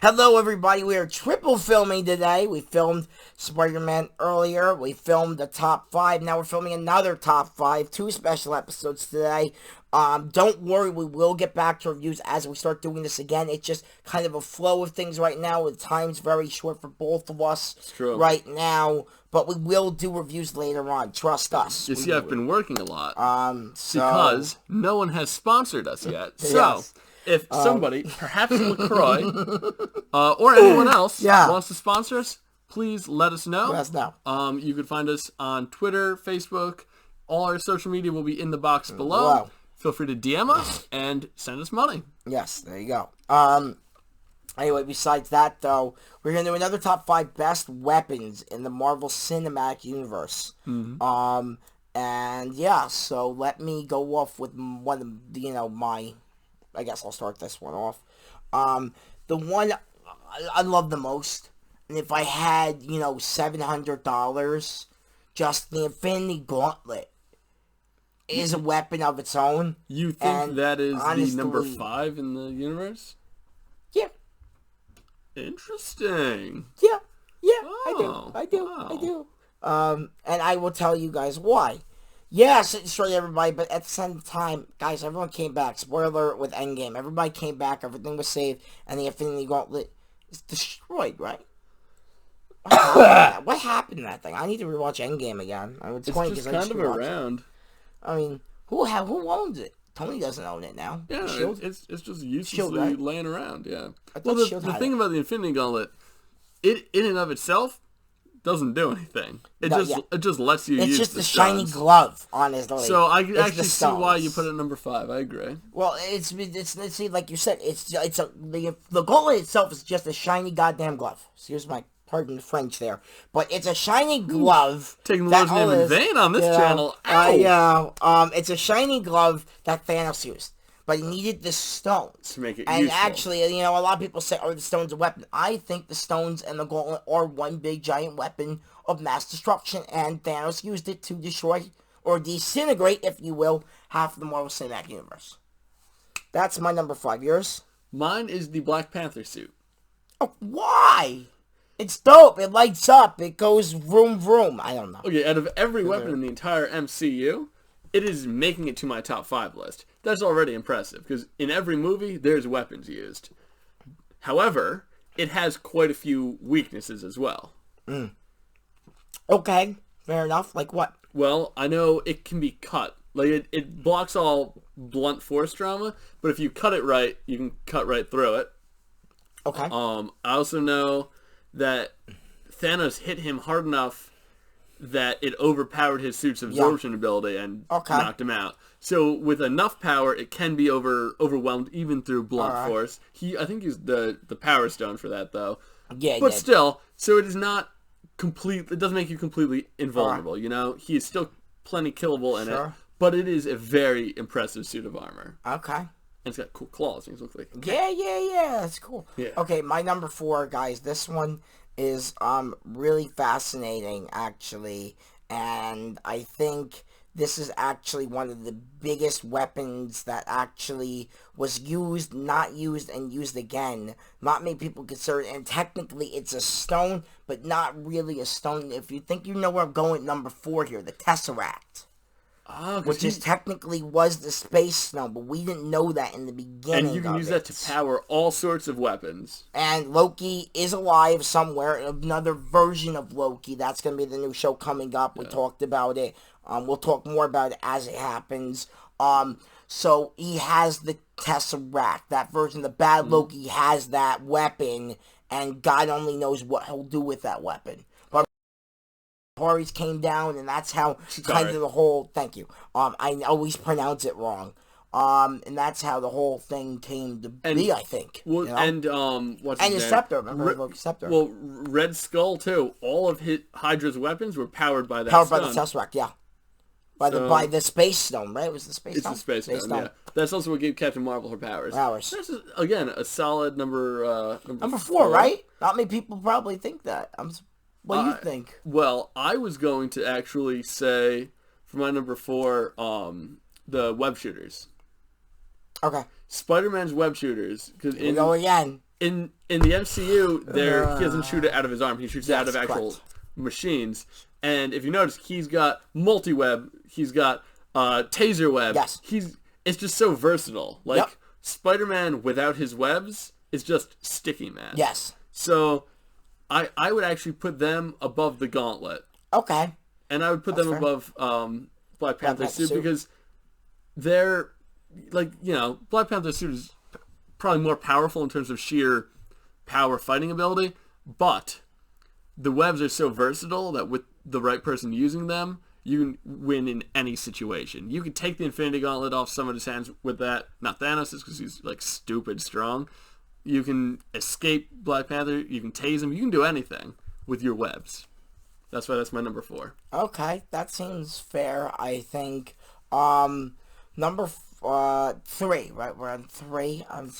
Hello, everybody. We are triple filming today. We filmed Spider-Man earlier. We filmed the top 5. Now we're filming another top 5. 2 special episodes today. Don't worry, we will get back to reviews as we start doing this again. It's just kind of a flow of things right now. The time's very short for both of us right now. But we will do reviews later on. Trust us. You see, I've been working a lot. Because no one has sponsored us yet. So... Yes. If somebody, perhaps LaCroix, or anyone else wants to sponsor us, please let us know. Let us know. You can find us on Twitter, Facebook. All our social media will be in the box below. Feel free to DM us and send us money. Yes, there you go. Anyway, besides that, though, we're going to do another top 5 best weapons in the Marvel Cinematic Universe. Mm-hmm. And, yeah, so let me go off with one of, my... I guess I'll start this one off. The one I love the most, and if I had, $700, just the Infinity Gauntlet is a weapon of its own. You think that is honestly, the number 5 in the universe? Yeah. Interesting. Yeah. Oh, I do. And I will tell you guys why. Yes, it destroyed everybody, but at the same time, guys, everyone came back. Spoiler with Endgame. Everybody came back, everything was saved, and the Infinity Gauntlet is destroyed, right? What happened to that thing? I need to rewatch Endgame again. It's just kind of around. I mean, who owns it? Tony doesn't own it now. Yeah, it's just uselessly laying around, yeah. Well, the thing about the Infinity Gauntlet, it in and of itself doesn't do anything. It just lets you use It's just the a shiny glove, honestly. So I actually see why you put it at number 5. I agree. Well, it's see, like you said, the gauntlet itself is just a shiny goddamn glove. Excuse my pardon the French there, but it's a shiny glove. Taking the Lord's name in vain on this channel. It's a shiny glove that Thanos used. But he needed the stones. To make it and useful. Actually, a lot of people say, are the stones a weapon? I think the stones and the gauntlet are one big giant weapon of mass destruction, and Thanos used it to destroy, or disintegrate, if you will, half of the Marvel Cinematic Universe. That's my number 5. Yours? Mine is the Black Panther suit. Oh, why? It's dope. It lights up. It goes vroom vroom. I don't know. Okay, out of every weapon in the entire MCU... it is making it to my top 5 list. That's already impressive, because in every movie, there's weapons used. However, it has quite a few weaknesses as well. Okay, fair enough. Like what? Well, I know it can be cut. Like, it blocks all blunt force trauma, but if you cut it right, you can cut right through it. Okay. I also know that Thanos hit him hard enough that it overpowered his suit's absorption ability and knocked him out. So with enough power, it can be overwhelmed even through blunt force. I think used the Power Stone for that though. Yeah, but still, so it is not complete. It doesn't make you completely invulnerable. He is still plenty killable in it, but it is a very impressive suit of armor. Okay. And it's got cool claws. Things look like yeah. That's cool. Yeah. Okay, my number 4, guys. This one is really fascinating, actually, and I think this is actually one of the biggest weapons that actually was used, not used, and used again. Not many people consider it, and technically it's a stone, but not really a stone. If you think you know where I'm going, number 4 here, the Tesseract. Which is technically was the Space Stone, but we didn't know that in the beginning. And you can use that to power all sorts of weapons. And Loki is alive somewhere. Another version of Loki. That's going to be the new show coming up. We talked about it. We'll talk more about it as it happens. So he has the Tesseract. That version, the bad Loki, has that weapon, and God only knows what he'll do with that weapon. Horus came down, and that's how kind of the whole... Thank you. I always pronounce it wrong. And that's how the whole thing came to be, I think. Well, what's his name? Scepter. Remember Loki's Scepter. Well, Red Skull, too. All of Hydra's weapons were powered by that stone. Powered by the Tesseract, yeah. By the Space Stone, right? It was the Space Stone? It's the Space Stone, yeah. That's also what gave Captain Marvel her powers. That's, again, a solid number 4, right? Not many people probably think that. What do you think? Well, I was going to actually say, for my number 4, the web shooters. Okay. Spider-Man's web shooters. Here we go again. in the MCU, he doesn't shoot it out of his arm. He shoots it out of actual machines. And if you notice, he's got multi-web. He's got taser web. Yes. It's just so versatile. Like, Spider-Man without his webs is just Sticky Man. Yes. So I would actually put them above the Gauntlet. Okay. And I would put them above Black Panther's suit because they're, like, Black Panther's suit is probably more powerful in terms of sheer power fighting ability, but the webs are so versatile that with the right person using them, you can win in any situation. You can take the Infinity Gauntlet off somebody's hands with that. Not Thanos', because he's, like, stupid strong. You can escape Black Panther. You can tase him. You can do anything with your webs. That's why that's my number 4. Okay, that seems fair, I think. Number 3, right? We're on 3. I'm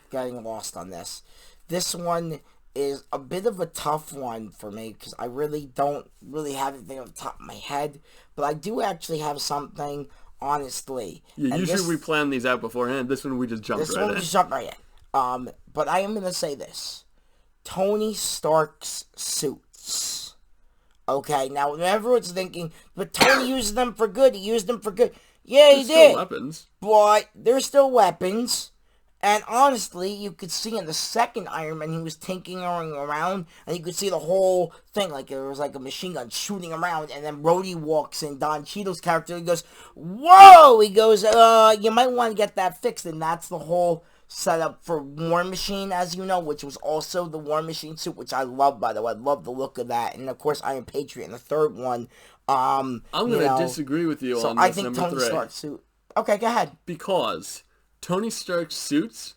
getting lost on this. This one is a bit of a tough one for me because I really don't have anything on the top of my head, but I do actually have something, honestly. Yeah, usually we plan these out beforehand. This one we just jumped right in. We just jumped right in. But I am going to say this. Tony Stark's suits. Okay, now everyone's thinking, but Tony used them for good. He used them for good. Yeah, he did. They're still weapons. But they're still weapons. And honestly, you could see in the second Iron Man, he was tinkering around, and you could see the whole thing, like it was like a machine gun shooting around, and then Rhodey walks in, Don Cheadle's character, he goes, whoa! He goes, you might want to get that fixed, and that's the whole setup for War Machine, as you know, which was also the War Machine suit, which I love, by the way. I love the look of that, and of course, Iron Patriot in the third one. I'm going to disagree with you on this, I think Tony Stark's suit. Okay, go ahead. Because Tony Stark's suits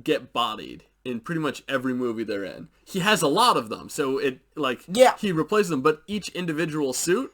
get bodied in pretty much every movie they're in. He has a lot of them, so he replaces them, but each individual suit,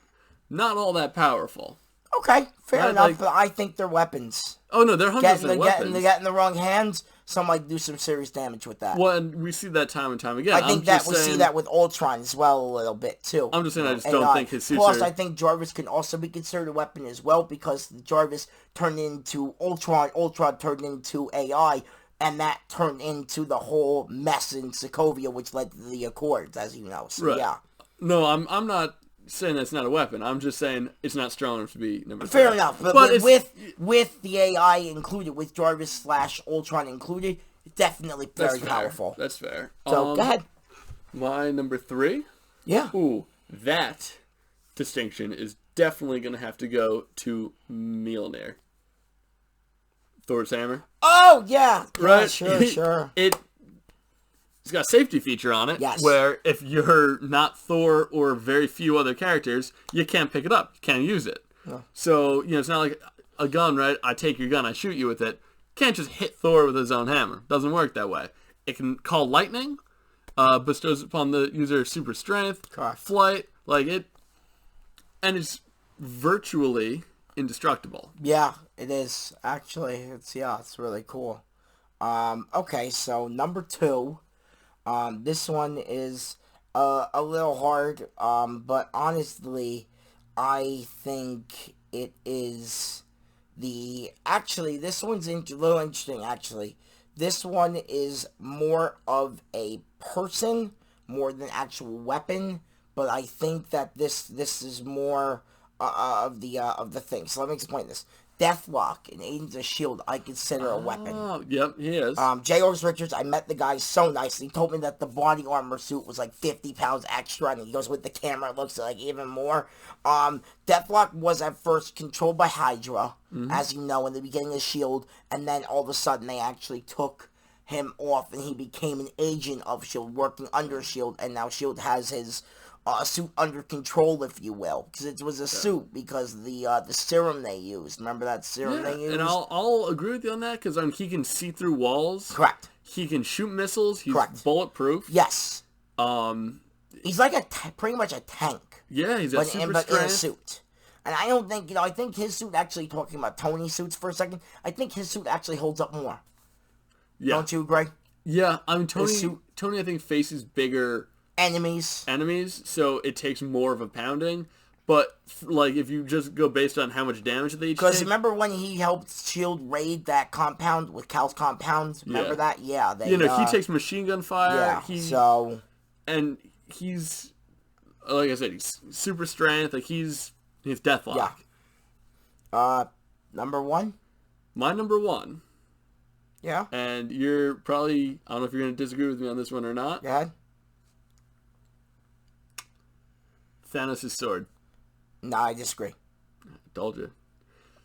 not all that powerful. Okay, fair enough, but I think they're weapons. Oh, no, they're 100% weapons. They get in the wrong hands, some might do some serious damage with that. Well, and we see that time and time again. I think we see that with Ultron as well a little bit, too. I'm just saying I just don't think his suits Plus, I think Jarvis can also be considered a weapon as well, because Jarvis turned into Ultron turned into AI, and that turned into the whole mess in Sokovia, which led to the Accords, as you know. So, yeah. No, I'm not saying that's not a weapon. I'm just saying it's not strong enough to be number 3. Fair enough, but with the AI included, with Jarvis / Ultron included, definitely very powerful. That's fair. So, go ahead. My number 3? Yeah. Ooh, that distinction is definitely going to have to go to Mjolnir. Thor's hammer. Oh, yeah. Right? Yeah, sure. It's got a safety feature on it, where if you're not Thor or very few other characters, you can't pick it up. You can't use it. No. So, it's not like a gun, right? I take your gun, I shoot you with it. Can't just hit Thor with his own hammer. Doesn't work that way. It can call lightning, bestows upon the user super strength, flight, and it's virtually indestructible. Yeah, it is. Actually, it's really cool. Okay, so number 2. This one is a little hard, but honestly, I think it is this one's a little interesting, actually. This one is more of a person, more than actual weapon, but I think that this is more of the thing. So let me explain this. Deathlock in Agents of S.H.I.E.L.D. I consider a weapon. Oh, yep, he is. J. Orvis Richards, I met the guy so nicely. He told me that the body armor suit was like 50 pounds extra, and he goes with the camera, it looks like even more. Deathlock was at first controlled by Hydra, as you know, in the beginning of S.H.I.E.L.D., and then all of a sudden they actually took him off, and he became an agent of S.H.I.E.L.D., working under S.H.I.E.L.D., and now S.H.I.E.L.D. has his suit under control, if you will, because it was a suit because the serum they used. Remember that serum they used? And I'll agree with you on that because he can see through walls. Correct. He can shoot missiles. He's bulletproof. Yes. He's like pretty much a tank. Yeah, he's a super strength. In a suit. And I don't think I think his suit actually, talking about Tony's suits for a second, I think his suit actually holds up more. Yeah. Don't you agree? Yeah, I mean Tony I think faces bigger enemies, so it takes more of a pounding, But like, if you just go based on how much damage they each take, because remember when he helped Shield raid that compound with Cal's compound? Remember that? Yeah, he takes machine gun fire. Yeah, and he's like I said, he's super strength. Like he's Deathlock. Yeah. Number one. My number one. Yeah. And you're probably, I don't know if you're going to disagree with me on this one or not. Go ahead. Thanos' sword. No, I disagree. I told you.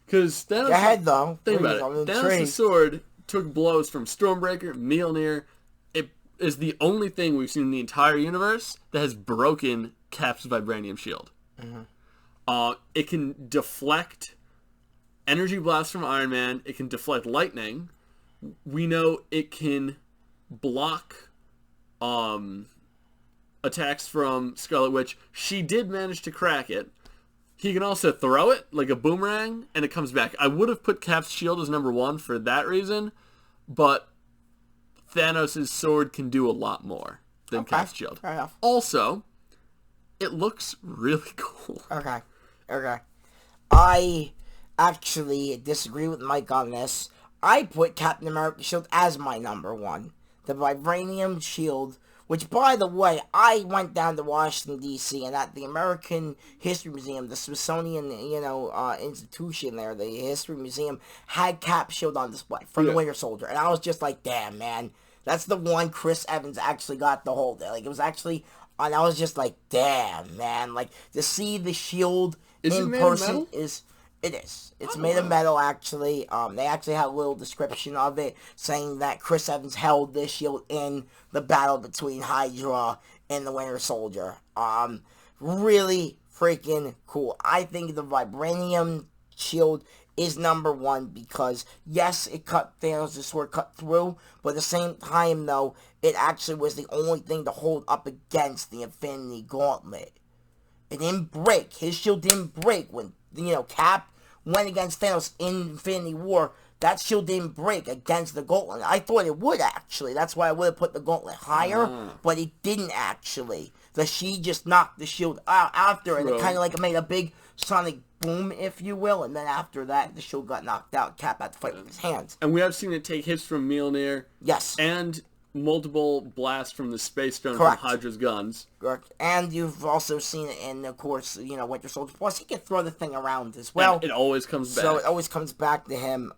Because Thanos... Go ahead, though. Think about it. Thanos' sword took blows from Stormbreaker, Mjolnir. It is the only thing we've seen in the entire universe that has broken Cap's vibranium shield. Mm-hmm. It can deflect energy blasts from Iron Man. It can deflect lightning. We know it can block attacks from Scarlet Witch. She did manage to crack it. He can also throw it like a boomerang, and it comes back. I would have put Cap's shield as number one for that reason, but Thanos' sword can do a lot more than Cap's shield. Fair enough. Also, it looks really cool. Okay. I actually disagree with Mike on this. I put Captain America's shield as my number one. The vibranium shield, which, by the way, I went down to Washington, D.C., and at the American History Museum, the Smithsonian, institution there, the History Museum, had Cap's shield on display from the Winter Soldier. And I was just like, damn, man. That's the one Chris Evans actually got the hold of. Like, it was actually, and I was just like, damn, man. Like, to see the shield in person is... It is. It's made of metal, actually. They actually had a little description of it, saying that Chris Evans held this shield in the battle between Hydra and the Winter Soldier. Really freaking cool. I think the vibranium shield is number one because, yes, it cut Thanos' sword cut through, but at the same time, though, it actually was the only thing to hold up against the Infinity Gauntlet. It didn't break. His shield didn't break when, Cap went against Thanos in Infinity War. That shield didn't break against the Gauntlet. I thought it would, actually. That's why I would have put the Gauntlet higher, but it didn't, actually. She just knocked the shield out after, and it kind of like made a big sonic boom, if you will, and then after that, the shield got knocked out. Cap had to fight with his hands. And we have seen it take hits from Mjolnir. Yes. And multiple blasts from the Space Stone from Hydra's guns. Correct. And you've also seen it in, of course, Winter Soldier. Plus, he can throw the thing around as well. And it always comes back. So it always comes back to him.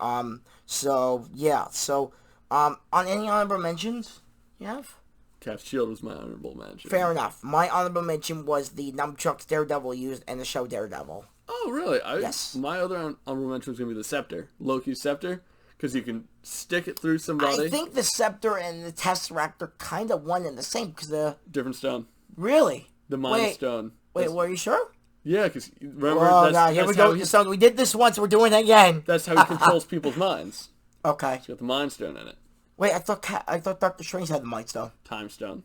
So, yeah. So, on any honorable mentions you have? Cap's shield was my honorable mention. Fair enough. My honorable mention was the nunchucks Daredevil used in the show Daredevil. Oh, really? Yes. My other honorable mention was going to be the scepter. Loki's scepter. Because you can stick it through somebody. I think the scepter and the Tesseract are kind of one and the same because the... Different stone. Really? The Mind Stone. Wait, were you sure? Yeah, because remember... Here we go. So we did this once, we're doing it again. That's how he controls people's minds. Okay. It's got the Mind Stone in it. Wait, I thought Doctor Strange had the Mind Stone. Time Stone.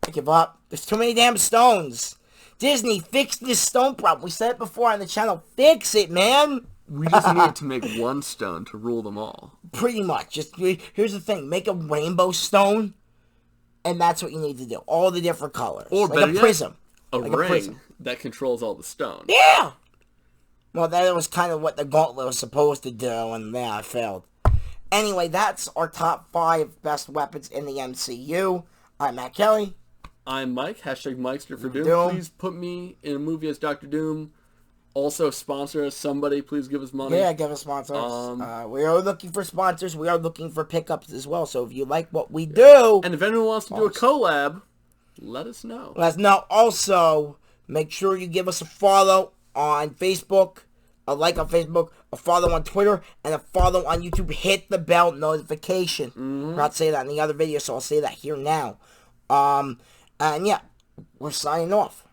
I give up. There's too many damn stones. Disney, fix this stone problem. We said it before on the channel. Fix it, man. We just need to make one stone to rule them all. Pretty much. Here's the thing. Make a rainbow stone, and that's what you need to do. All the different colors. Or like a prism. A ring that controls all the stones. Yeah! Well, that was kind of what the Gauntlet was supposed to do, and I failed. Anyway, that's our top 5 best weapons in the MCU. I'm Matt Kelly. I'm Mike. Hashtag Mikester for Doom. Please put me in a movie as Dr. Doom. Also, sponsor us. Somebody, please give us money. Yeah, give us sponsors. We are looking for sponsors. We are looking for pickups as well. So if you like what we do... And if anyone wants to do a collab, let us know. Let us know. Also, make sure you give us a follow on Facebook, a like on Facebook, a follow on Twitter, and a follow on YouTube. Hit the bell notification. I'm not saying that in the other video, so I'll say that here now. And yeah, we're signing off.